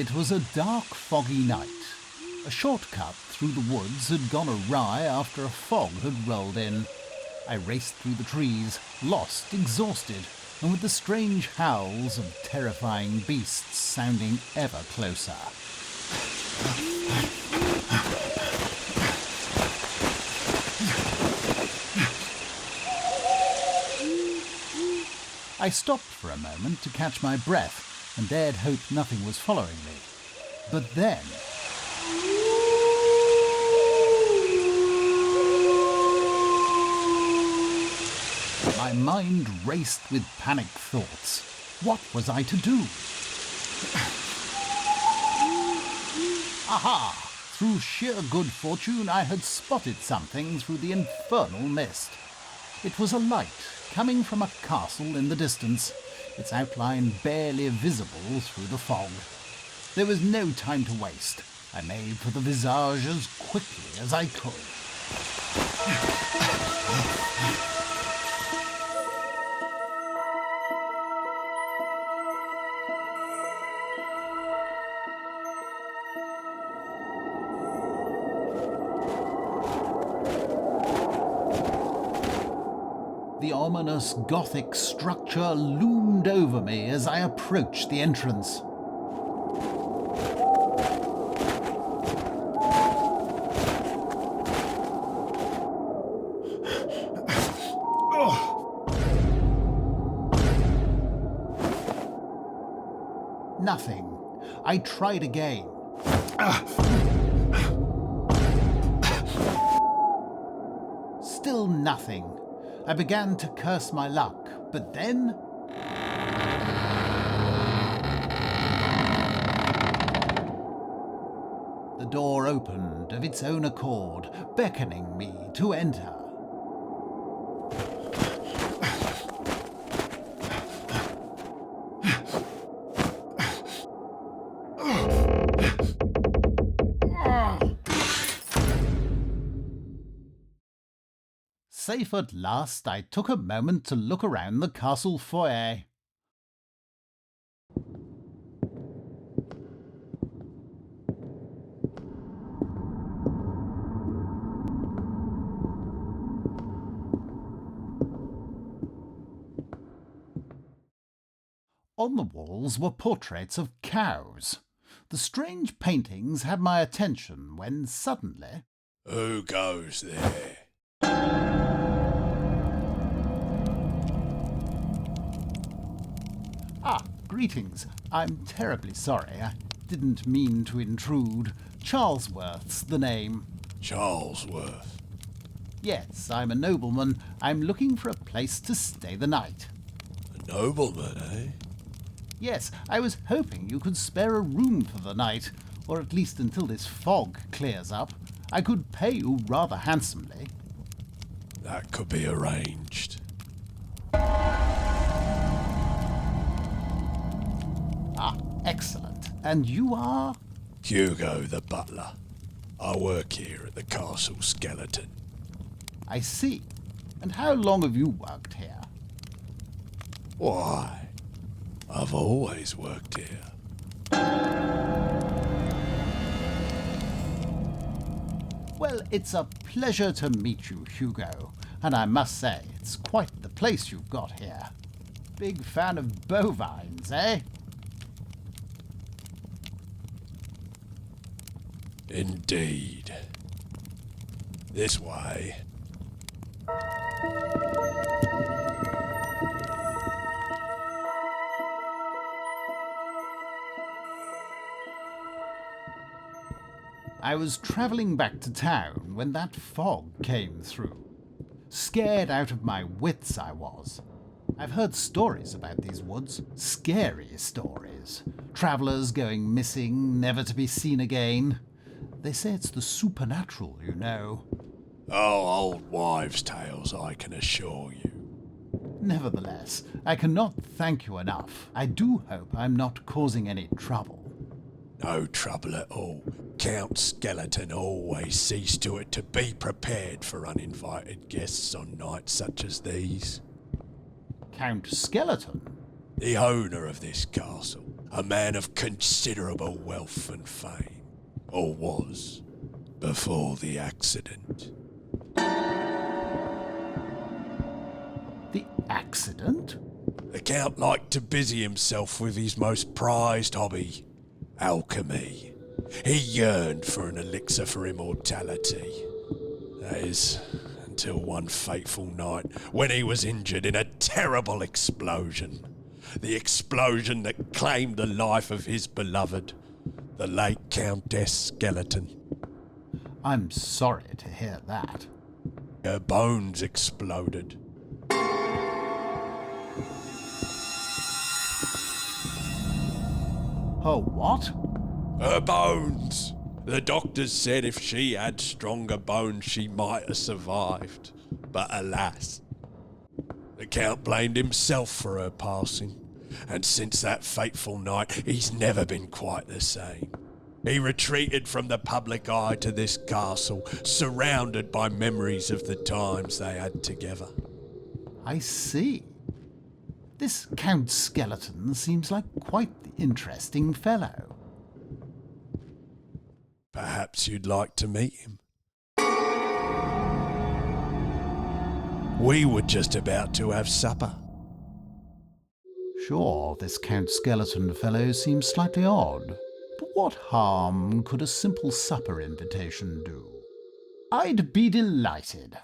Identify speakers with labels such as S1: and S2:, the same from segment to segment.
S1: It was a dark, foggy night. A shortcut through the woods had gone awry after a fog had rolled in. I raced through the trees, lost, exhausted, and with the strange howls of terrifying beasts sounding ever closer. I stopped for a moment to catch my breath and dared hope nothing was following me. But then... my mind raced with panicked thoughts. What was I to do? Aha! Through sheer good fortune I had spotted something through the infernal mist. It was a light coming from a castle in the distance, its outline barely visible through the fog. There was no time to waste. I made for the visage as quickly as I could. The ominous Gothic structure loomed over me as I approached the entrance. Nothing. I tried again. Still nothing. I began to curse my luck, but then... the door opened of its own accord, beckoning me to enter. Safe at last, I took a moment to look around the castle foyer. On the walls were portraits of cows. The strange paintings had my attention when suddenly...
S2: Who goes there?
S1: Ah, greetings. I'm terribly sorry. I didn't mean to intrude. Charlesworth's the name.
S2: Charlesworth.
S1: Yes, I'm a nobleman. I'm looking for a place to stay the night.
S2: A nobleman, eh?
S1: Yes, I was hoping you could spare a room for the night, or at least until this fog clears up. I could pay you rather handsomely.
S2: That could be arranged.
S1: Ah, excellent. And you are?
S2: Hugo the butler. I work here at the castle skeleton.
S1: I see. And how long have you worked here?
S2: Why, I've always worked here.
S1: Well, it's a pleasure to meet you, Hugo. And I must say, it's quite the place you've got here. Big fan of bovines, eh?
S2: Indeed. This way.
S1: I was travelling back to town when that fog came through. Scared out of my wits I was. I've heard stories about these woods, scary stories. Travellers going missing, never to be seen again. They say it's the supernatural, you know.
S2: Oh, old wives' tales, I can assure you.
S1: Nevertheless, I cannot thank you enough. I do hope I'm not causing any trouble.
S2: No trouble at all. Count Skeleton always sees to it to be prepared for uninvited guests on nights such as these.
S1: Count Skeleton?
S2: The owner of this castle. A man of considerable wealth and fame. Or was. Before the accident.
S1: The accident?
S2: The Count liked to busy himself with his most prized hobby, alchemy. He yearned for an elixir for immortality. That is, until one fateful night when he was injured in a terrible explosion. The explosion that claimed the life of his beloved, the late Countess Skeleton.
S1: I'm sorry to hear that.
S2: Her bones exploded.
S1: Oh, what?
S2: Her bones! The doctors said if she had stronger bones she might have survived. But alas, the Count blamed himself for her passing. And since that fateful night, he's never been quite the same. He retreated from the public eye to this castle, surrounded by memories of the times they had together.
S1: I see. This Count Skeleton seems like quite the interesting fellow.
S2: Perhaps you'd like to meet him. We were just about to have supper.
S1: Sure, this Count Skeleton fellow seems slightly odd, but what harm could a simple supper invitation do? I'd be delighted.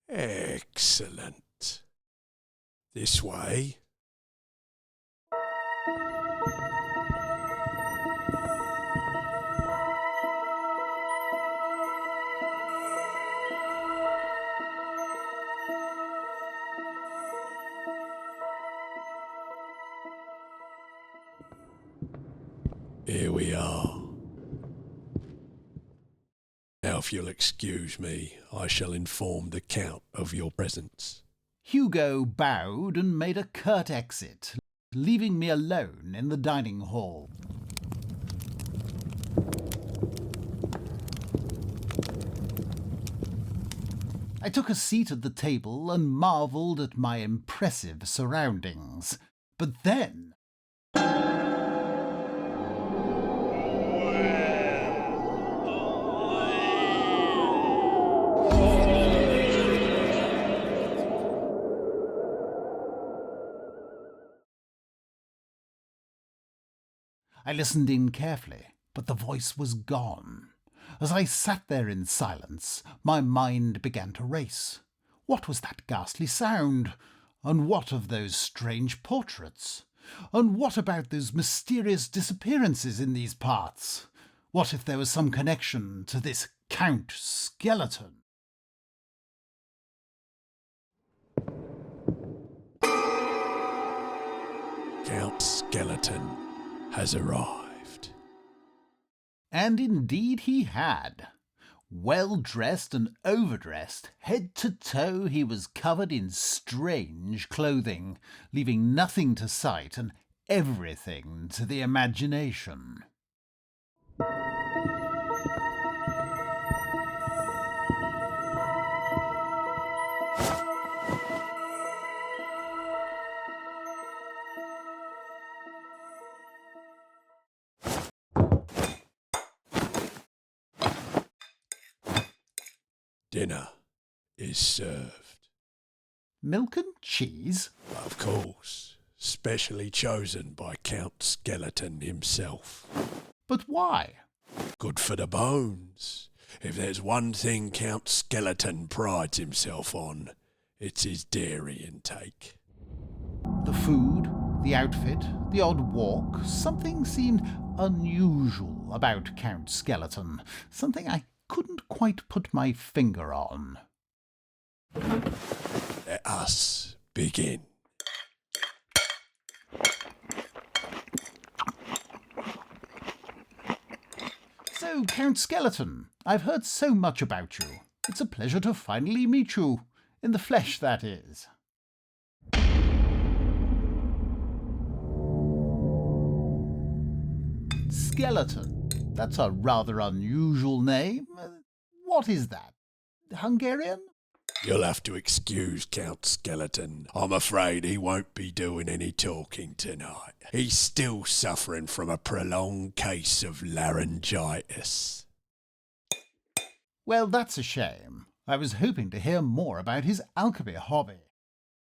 S2: Excellent. This way. Here we are. Now, if you'll excuse me, I shall inform the Count of your presence.
S1: Hugo bowed and made a curt exit, leaving me alone in the dining hall. I took a seat at the table and marvelled at my impressive surroundings. But then... I listened in carefully, but the voice was gone. As I sat there in silence, my mind began to race. What was that ghastly sound? And what of those strange portraits? And what about those mysterious disappearances in these parts? What if there was some connection to this Count Skeleton?
S2: Count Skeleton has arrived.
S1: And indeed he had. Well-dressed and overdressed, head to toe he was covered in strange clothing, leaving nothing to sight and everything to the imagination.
S2: Dinner is served.
S1: Milk and cheese?
S2: Of course, specially chosen by Count Skeleton himself.
S1: But why?
S2: Good for the bones. If there's one thing Count Skeleton prides himself on, it's his dairy intake.
S1: The food, the outfit, the odd walk, something seemed unusual about Count Skeleton, something I couldn't quite put my finger on.
S2: Let us begin.
S1: So, Count Skeleton, I've heard so much about you. It's a pleasure to finally meet you. In the flesh, that is. Skeleton. That's a rather unusual name. What is that? Hungarian?
S2: You'll have to excuse Count Skeleton. I'm afraid he won't be doing any talking tonight. He's still suffering from a prolonged case of laryngitis.
S1: Well, that's a shame. I was hoping to hear more about his alchemy hobby.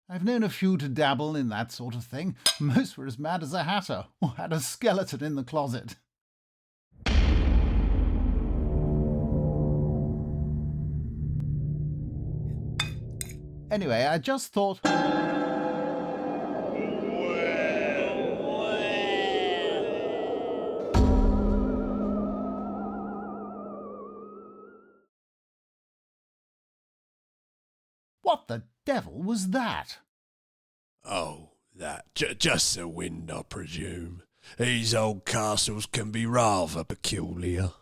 S1: I've known a few to dabble in that sort of thing. Most were as mad as a hatter, or had a skeleton in the closet. Anyway, I just thought... What the devil was that?
S2: Oh, that. Just the wind, I presume. These old castles can be rather peculiar.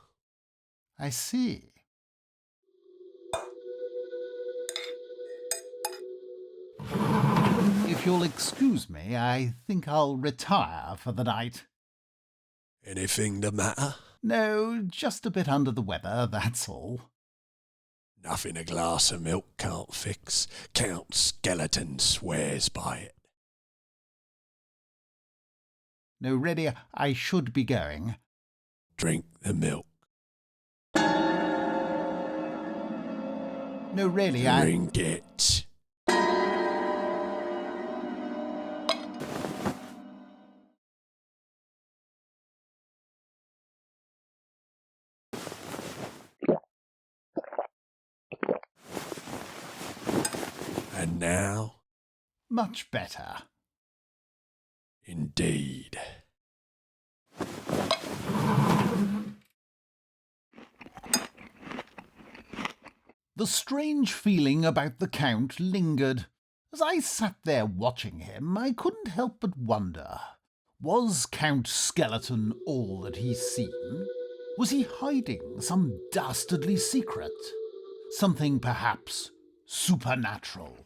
S1: I see. If you'll excuse me, I think I'll retire for the night.
S2: Anything the matter?
S1: No, just a bit under the weather, that's all.
S2: Nothing a glass of milk can't fix. Count Skeleton swears by it.
S1: No, really, I should be going.
S2: Drink the milk.
S1: No, really,
S2: Drink it. And now?
S1: Much better.
S2: Indeed.
S1: The strange feeling about the Count lingered. As I sat there watching him, I couldn't help but wonder, was Count Skeleton all that he seemed? Was he hiding some dastardly secret? Something perhaps supernatural?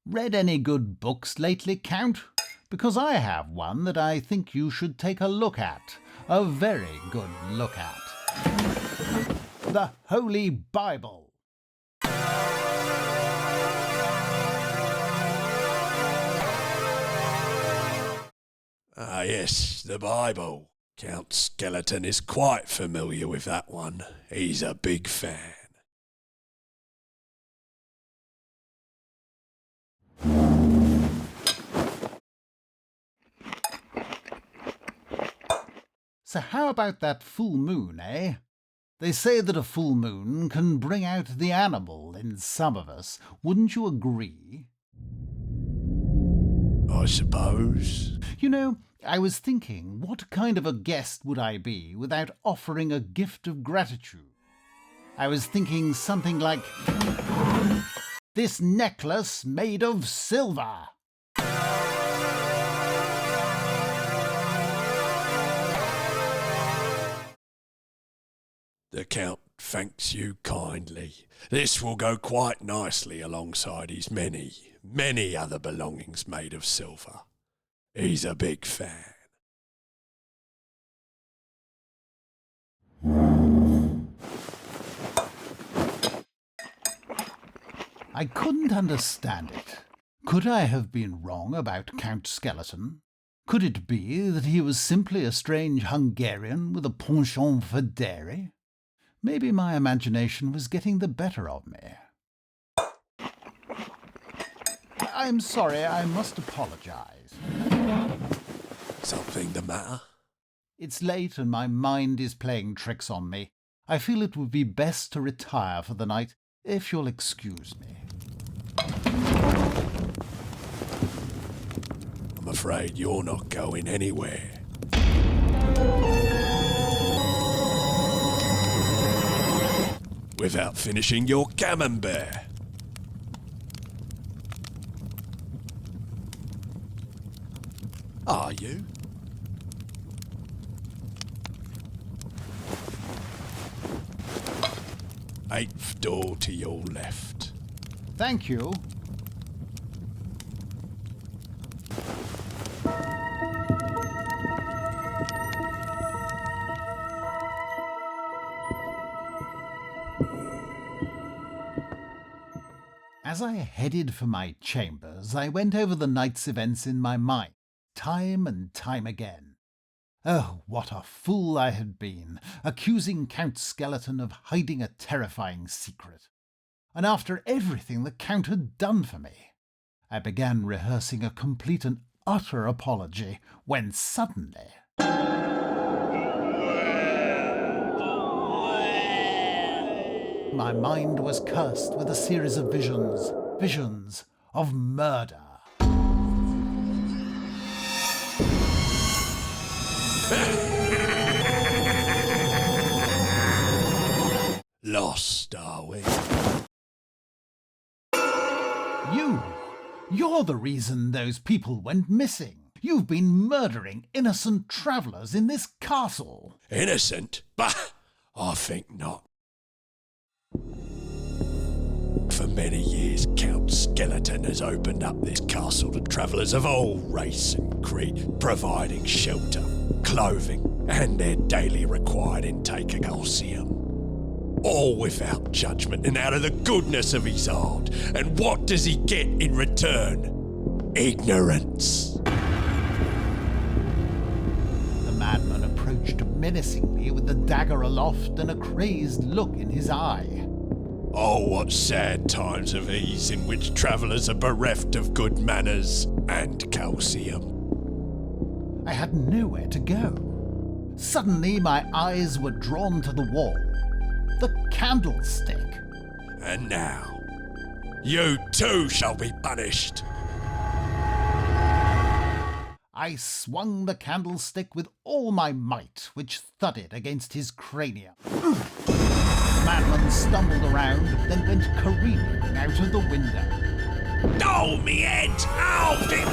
S1: Read any good books lately, Count? Because I have one that I think you should take a look at. A very good look at. The Holy Bible.
S2: Ah, yes, the Bible. Count Skeleton is quite familiar with that one. He's a big fan.
S1: So how about that full moon, eh? They say that a full moon can bring out the animal in some of us. Wouldn't you agree?
S2: I suppose.
S1: You know, I was thinking, what kind of a guest would I be without offering a gift of gratitude? I was thinking something like, this necklace made of silver.
S2: The Count thanks you kindly. This will go quite nicely alongside his many, many other belongings made of silver. He's a big fan.
S1: I couldn't understand it. Could I have been wrong about Count Skeleton? Could it be that he was simply a strange Hungarian with a penchant for dairy? Maybe my imagination was getting the better of me. I'm sorry, I must apologize.
S2: Something the matter?
S1: It's late and my mind is playing tricks on me. I feel it would be best to retire for the night, if you'll excuse me.
S2: I'm afraid you're not going anywhere. Without finishing your camembert. Are you? Eighth door to your left.
S1: Thank you. As I headed for my chambers, I went over the night's events in my mind, time and time again. Oh, what a fool I had been, accusing Count Skeleton of hiding a terrifying secret. And after everything the Count had done for me, I began rehearsing a complete and utter apology, when suddenly... my mind was cursed with a series of visions of murder.
S2: Lost, are we?
S1: You're the reason those people went missing. You've been murdering innocent travellers in this castle.
S2: Innocent? Bah! I think not. For many years, Count Skeleton has opened up this castle to travellers of all race and creed, providing shelter, clothing, and their daily required intake of calcium. All without judgment and out of the goodness of his heart. And what does he get in return? Ignorance.
S1: The madman approached menacingly with the dagger aloft and a crazed look in his eye.
S2: Oh, what sad times are these in which travellers are bereft of good manners and calcium.
S1: I had nowhere to go. Suddenly my eyes were drawn to the wall. The candlestick.
S2: And now, you too shall be punished.
S1: I swung the candlestick with all my might, which thudded against his cranium. The madman stumbled around, then went careening out of the window.
S2: Oh, me head! Out it!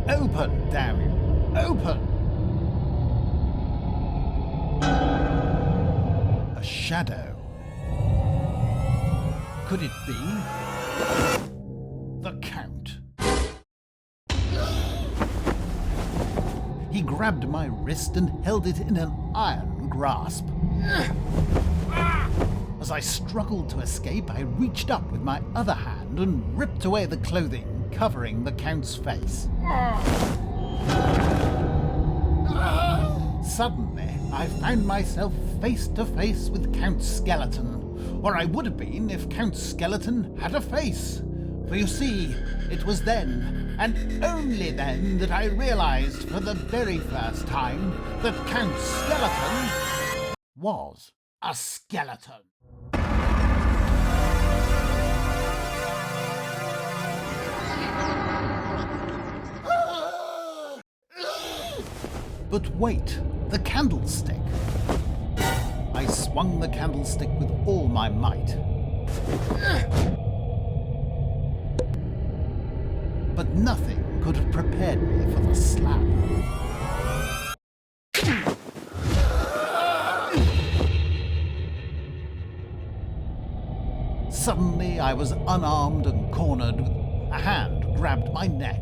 S1: Open, damn you! Open! A shadow. Could it be the Count? He grabbed my wrist and held it in an iron grasp. As I struggled to escape, I reached up with my other hand and ripped away the clothing covering the Count's face. Suddenly, I found myself face to face with Count Skeleton, or I would have been if Count Skeleton had a face. For you see, it was then, and only then, that I realized for the very first time that Count Skeleton was a skeleton. But wait, the candlestick. I swung the candlestick with all my might. But nothing could have prepared me for the slap. Suddenly I was unarmed and cornered. A hand grabbed my neck.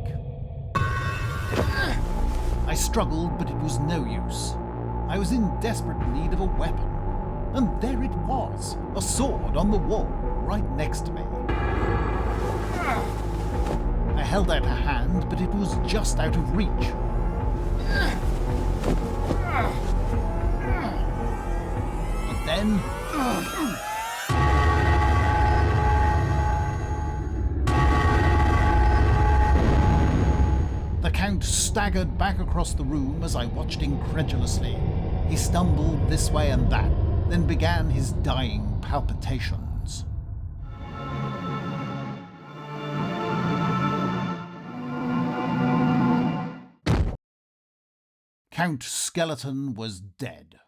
S1: I struggled, but it was no use. I was in desperate need of a weapon, and there it was, a sword on the wall, right next to me. I held out a hand, but it was just out of reach. And then... the Count staggered back across the room as I watched incredulously. He stumbled this way and that, then began his dying palpitations. Count Skeleton was dead.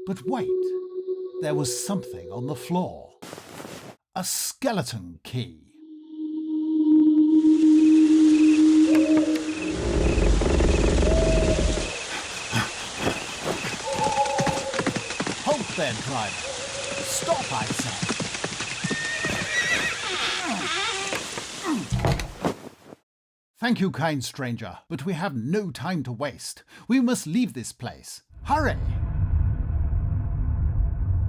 S1: But wait, there was something on the floor. A skeleton key. Halt there, driver. Stop, I say. Thank you, kind stranger, but we have no time to waste. We must leave this place. Hurry!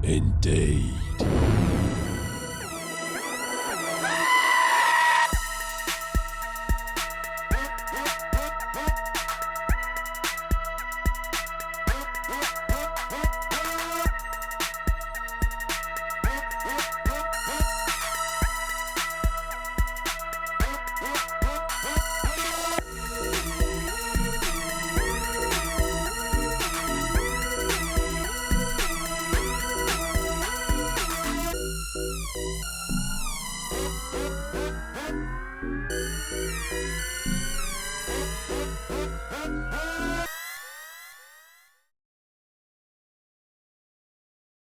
S2: Indeed.